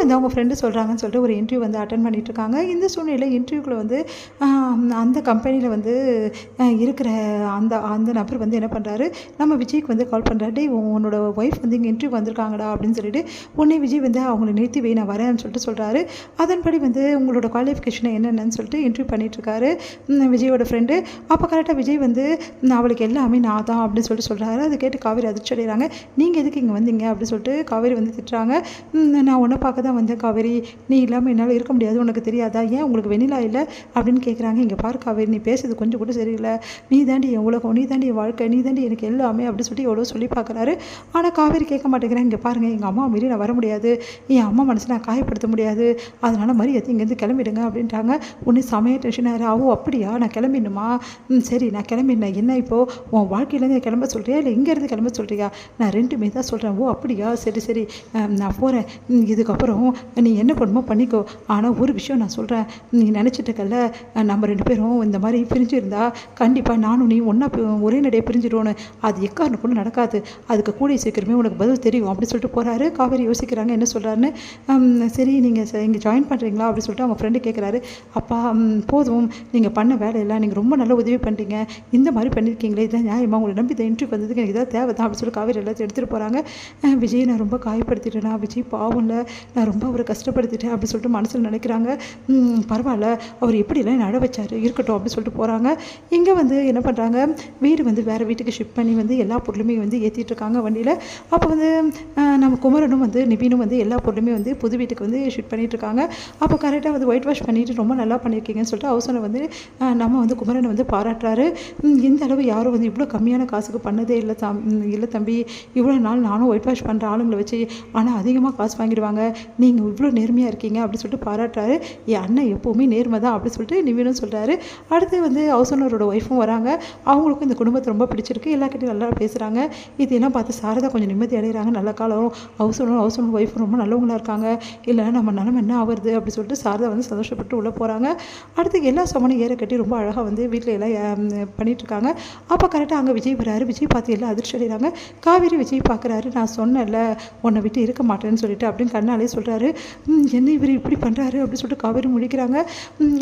வந்து அவங்க ஃப்ரெண்டு சொல்கிறாங்கன்னு சொல்லிட்டு ஒரு இன்டர்வியூ வந்து அட்டன் பண்ணிகிட்ருக்காங்க. இந்த சூழ்நிலையில் இன்டர்வியூக்குள்ளே வந்து அந்த கம்பெனியில் வந்து இருக்கிற அந்த அந்த நபர் வந்து என்ன பண்ணுறாரு, நம்ம விஜய்க்கு வந்து கால் பண்ணுறாரு. டேய் உன்னோட ஒய்ஃப் வந்து இங்கே இன்டர்வியூ வந்திருக்காங்கடா அப்படின்னு சொல்லிட்டு உடனே விஜய் வந்து அவங்கள நிறுத்தி வை நான் வரேன்னு சொல்லிட்டு சொல்கிறாரு. அதன்படி வந்து உங்களோட குவாலிஃபிகேஷன் என்னென்னு சொல்லிட்டு இன்டர்வியூ பண்ணிகிட்ருக்காரு விஜயோட ஃப்ரெண்டு. அப்போ கரெக்டாக விஜய் வந்து அவளுக்கு எல்லாமே நான் தான் அப்படின்னு சொல்லிட்டு சொல்கிறாரு. அதை கேட்டு காவேரி அதிர்ச்சி அடைகிறாங்க. நீங்கள் எதுக்கு இங்கே வந்தீங்க அப்படின்னு சொல்லிட்டு காவேரி வந்து திட்டுறாங்க. நான் உன்னை பார்க்க தான் வந்தேன் காவேரி, நீ இல்லாமல் என்னால் இருக்க முடியாது, உனக்கு தெரியாதா, ஏன் உங்களுக்கு வெண்ணிலா இல்லை அப்படின்னு கேட்குறாங்க. இங்கே பாரு காவேரி, நீ பேசுறது கொஞ்சம் கூட சரியில்லை, நீ தாண்டி என் உலகம், நீ தாண்டி என் வாழ்க்கை, நீ தாண்டி எனக்கு எல்லாமே அப்படின்னு சொல்லிட்டு எவ்வளோ சொல்லி பார்க்குறாரு. ஆனால் காவேரி கேட்க மாட்டேங்கிறேன். இங்கே பாருங்கள், எங்கள் அம்மா மீறி நான் வர முடியாது, என் அம்மா மனசை நான் காயப்படுத்த முடியாது, அதனால் மரியாதை இங்கேருந்து கிளம்பிடுங்க அப்படின்ட்டாங்க. உன்னை சமையல் டென்ஷன் ஆகிற ஆவோ அப்படியா, நான் கிளம்பிடணுமா, சரி நான் கிளம்பிடுனேன், என்ன இப்போது உன் வாழ்க்கையிலேருந்து கிளம்ப சொல்கிறியா இல்லை இங்கேருந்து கிளம்ப சொல்கிறியா, நான் ரெண்டுமே தான் சொல்கிறேன். ஓ அப்படியா, சரி சரி நான் போகிறேன், இதுக்கப்புறம் நீ என்ன பண்ணுமோ பண்ணிக்கோ, ஆனால் ஒரு விஷயம் நான் சொல்கிறேன், நீ நினச்சிட்டுக்கல்ல நம்ம ரெண்டு பேரும் இந்த மாதிரி பிரிஞ்சு இருந்தால் கண்டிப்பாக நானும் நீ ஒன்றா ஒரே நடையை பிரிஞ்சிடுவோன்னு, அது எக்காரணம் கூட நடக்காது, அதுக்கு கூடிய சீக்கிரமே உனக்கு பதில் தெரியும் அப்படின்னு சொல்லிட்டு போகிறாரு. காவேரி யோசிக்கிறாங்க என்ன சொல்கிறாருன்னு. சரி நீங்கள் இங்கே ஜாயின் பண்ணுறீங்களா அப்படின்னு சொல்லிட்டு அவங்க ஃப்ரெண்டு கேட்குறாரு. அப்பா போதும், நீங்கள் பண்ண வேலையெல்லாம் நீங்கள் ரொம்ப நல்ல உதவி பண்ணுறீங்க, இந்த மாதிரி பண்ணியிருக்கீங்களே, இதான் நியாயமாக உங்களை நம்பி இந்த இன்டர்வியூ வந்ததுக்கு எனக்கு இதான் தேவை தான் அப்படின்னு சொல்லி காவேரி எல்லாத்தையும் எடுத்துகிட்டு போகிறாங்க. விஜய் நான் ரொம்ப காயப்படுத்திட்டேனா, விஜய் பாவம் இல்லை, நான் ரொம்ப அவரை கஷ்டப்படுத்திட்டேன் அப்படின்னு சொல்லிட்டு மனசில் நினைக்கிறாங்க. பரவாயில்ல, அவர் எப்படிலாம் நட வச்சார் இருக்கட்டும் அப்படின்னு சொல்லிட்டு போகிறாங்க. இங்கே வந்து என்ன பண்ணுறாங்க, வீடு வந்து வேறு வீட்டுக்கு ஷிஃப்ட் பண்ணி வந்து எல்லா பொருளுமே வந்து ஏற்றிட்டு இருக்காங்க வண்டியில். அப்போ வந்து நம்ம குமரனும் வந்து நிவினும் வந்து எல்லா பொருளுமே வந்து புது வீட்டுக்கு வந்து ஷிஃப்ட் பண்ணிகிட்டு இருக்காங்க. அப்போ கரெக்டாக வந்து ஒயிட் வாஷ் பண்ணிவிட்டு ரொம்ப நல்லா பண்ணியிருக்கீங்கன்னு சொல்லிட்டு ஹவுஸனை வந்து நம்ம வந்து குமரனை வந்து பாராட்டுறாரு. இந்த அளவு யாரும் வந்து இவ்வளோ கம்மியான காசுக்கு பண்ணதே இல்லை இல்லை தம்பி, இவ்வளோ நாள் நானும் ஒயிட் வாஷ் பண்ணுற ஆளுங்களை வச்சு, ஆனால் அதிகமாக காசு வாங்கிடுவாங்க, நீங்கள் இவ்வளோ நேர்மையாக இருக்கீங்க அப்படின்னு சொல்லிட்டு பாராட்டுறாரு. என் அண்ணன் எப்போவுமே நேர்மை தான் அப்படின்னு சொல்லிட்டு நிவினும் சொல்கிறாரு. அடுத்து வந்து ஹவுஸ் ஓனரோட ஒய்ஃபும் வராங்க. அவங்களுக்கும் இந்த குடும்பத்தை ரொம்ப பிடிச்சிருக்கு, எல்லாக்கிட்டையும் நல்லா பேசுகிறாங்க. இதெல்லாம் பார்த்து சாரதா கொஞ்சம் நிம்மதி அடைகிறாங்க. நல்ல காலம், ஹவுஸ் ஓனர் ஒய்ஃபும் ரொம்ப நல்லவங்களாக இருக்காங்க, இல்லை நம்ம நிலமை என்ன ஆகுறது அப்படின்னு சொல்லிட்டு சாரதா வந்து சந்தோஷப்பட்டு உள்ளே போகிறாங்க. அடுத்து எல்லா சமனும் ஏற கட்டி ரொம்ப அழகாக வந்து வீட்டில் எல்லாம் பண்ணிகிட்ருக்காங்க. அப்போ கரெக்டாக அங்கே விஜய் வராரு. விஜய் பார்த்து எல்லாம் அதிர்ச்சி அடைகிறாங்க. காவேரி விஜய் பார்க்குறாரு. நான் சொன்னேன்ல உன்னை விட்டு இருக்க மாட்டேன்னு சொல்லிட்டு அப்படின்னு கண்ணாலே சொல்கிறாரு. என்ன இவர் இப்படி பண்ணுறாரு அப்படின்னு சொல்லிட்டு காவேரி முடிக்கிறாங்க.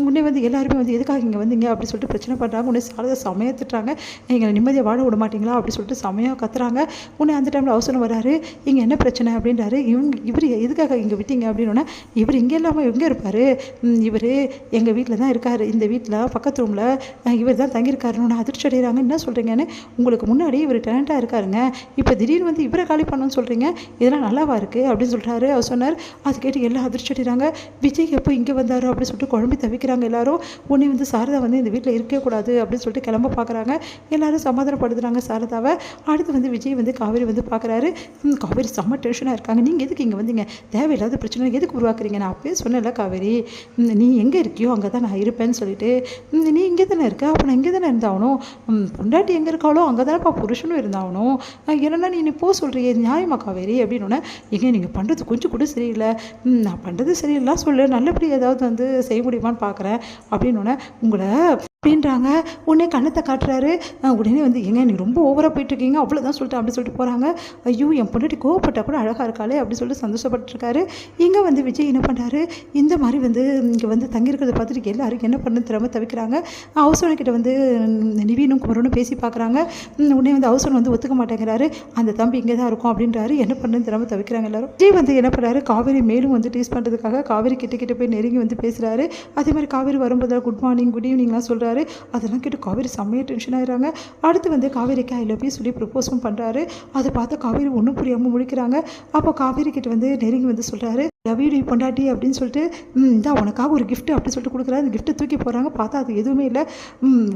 உடனே வந்து எல்லாருமே வந்து எதுக்காக இங்கே வந்தீங்க அப்படின்னு சொல்லிட்டு பிரச்சனை பண்ணுறாங்க. உடனே சாரதா சமையாக திட்டுறாங்க. எங்களை நிம்மதியாக வாழ விட மாட்டீங்களா அப்படின்னு சொல்லிட்டு சமையாக கத்துறாங்க. உடனே அந்த டைமில் அவசரம் வராரு. இங்கே என்ன பிரச்சனை அப்படின்றாரு. இவர் எதுக்காக இங்கே விட்டீங்க அப்படின்னோடனே, இவர் இங்கே இல்லாமல் எங்கே இருப்பார், இவர் எங்கள் வீட்டில் தான் இருக்கார், இந்த வீட்டில் பக்கத்து ரூமில் இவர் தான் தங்கியிருக்காருன்னு அதிர்ச்சி அடைகிறாங்க. என்ன சொல்கிறீங்கன்னு, உங்களுக்கு முன்னாடி இவர் டேலண்ட்டாக இருக்காருங்க, இப்போ திடீர்னு வந்து இவரை காலி பண்ணணும்னு சொல்கிறீங்க, இதெல்லாம் நல்லாவா இருக்குது அப்படின்னு சொல்கிறாரு. அவர் சொன்னார். அது கேட்டு எல்லாம் அதிர்ச்சி அடைகிறாங்க. விஜய் எப்போ இங்கே வந்தாரோ அப்படின்னு சொல்லிட்டு குழம்பி தவிக்கிறாங்க எல்லாரும். உடனே வந்து சாரதா வந்து இந்த வீட்டில் இருக்கக்கூடாது அப்படின்னு சொல்லிட்டு கிளம்ப பார்க்குறாங்க. எல்லாரும் சமாதானப்படுத்துகிறாங்க சாரதாவை. அடுத்து வந்து விஜய் வந்து காவேரி வந்து பார்க்குறாரு. காவேரி செம்ம டென்ஷனாக இருக்காங்க. நீங்கள் எதுக்கு இங்கே வந்தீங்க, தேவையில்லாத பிரச்சனை எதுக்கு உருவாக்குறீங்க, நான் அப்பயே சொன்னேன்ல காவேரி, நீ எங்கே இருக்கியோ அங்கே தான் நான் இருப்பேன்னு சொல்லிட்டு, நீ இங்கே தானே இருக்க, அப்போ நான் இங்கே தானே இருந்தாகணும், பொண்டாட்டி எங்கே இருக்காளோ அங்கே தானேப்பா புருஷனும் இருந்தாகணும், என்னென்னா நீ போ சொல்கிறியே நியாயமா காவேரி அப்படின்னோடனே, எங்கே நீங்கள் பண்ணுறது கொஞ்சம் கூட சரியில்லை, நான் பண்ணுறது சரியில்லை சொல்லு, நல்லபடி ஏதாவது வந்து செய்ய முடியுமான்னு பார்க்குறேன் அப்படின்னோடனே, உங்களை அப்படின்றாங்க. உடனே கண்ணத்தை காட்டுறாரு. உடனே வந்து எங்க நீ ரொம்ப ஓவராக போயிட்டுருக்கீங்க அவ்வளோதான் சொல்லிட்டு அப்படி சொல்லிட்டு போகிறாங்க. ஐயோ என் பொண்டாட்டி கோவப்பட்டால் கூட அழகாக இருக்காளே அப்படின்னு சொல்லிட்டு சந்தோஷப்பட்டுருக்காரு. இங்கே வந்து விஜய் என்ன பண்ணுறாரு, இந்த மாதிரி வந்து இங்கே வந்து தங்கியிருக்கிறத பார்த்துட்டு எல்லாரும் என்ன பண்ணு திறமை தவிக்கிறாங்க. ஹவுஸ் ஓனர்கிட்ட வந்து நிவீனும் குமரனும் பேசி பார்க்குறாங்க. உடனே வந்து ஹவுஸ் ஓனர் வந்து ஒத்துக்க மாட்டேங்கிறாரு. அந்த தம்பி இங்கே தான் இருக்கும் அப்படின்றாரு. என்ன பண்ணுன்னு திறமை தவிக்கிறாங்க எல்லாரும். விஜய் வந்து என்ன பண்ணுறாரு, காவேரி மேலும் வந்து டீஸ் பண்ணுறதுக்காக காவேரி கிட்ட போய் நெருங்கி வந்து பேசுகிறாரு. அதே மாதிரி காவேரி வரும்போது குட் மார்னிங் குட் ஈவினிங்லாம் சொல்கிறாரு. அதெல்லாம் கேட்டு காவேரி செம்மையாக டென்ஷன் ஆகிறாங்க. அடுத்து வந்து காவேரிக்கு ஐ லவ் யூ சொல்லி ப்ரப்போஸும் பண்ணுறாரு. அதை பார்த்து காவேரி ஒன்றும் புரியாமல் முழிக்கிறாங்க. அப்போ காவேரி கிட்ட வந்து நெருங்கி வந்து சொல்கிறாரு, லவ் யூ பொண்டாட்டி அப்படின்னு சொல்லிட்டு, இந்தா உனக்காக ஒரு கிஃப்ட் அப்படின்னு சொல்லிட்டு கொடுக்குறாரு. அந்த கிஃப்ட்டை தூக்கி போகிறாங்க. பார்த்தா அது எதுவுமே இல்லை.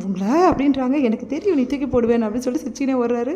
உங்களை அப்படின்றாங்க. எனக்கு தெரியும் நீ தூக்கி போடுவேன் அப்படின்னு சொல்லிட்டு சிரிச்சினே வர்றாரு.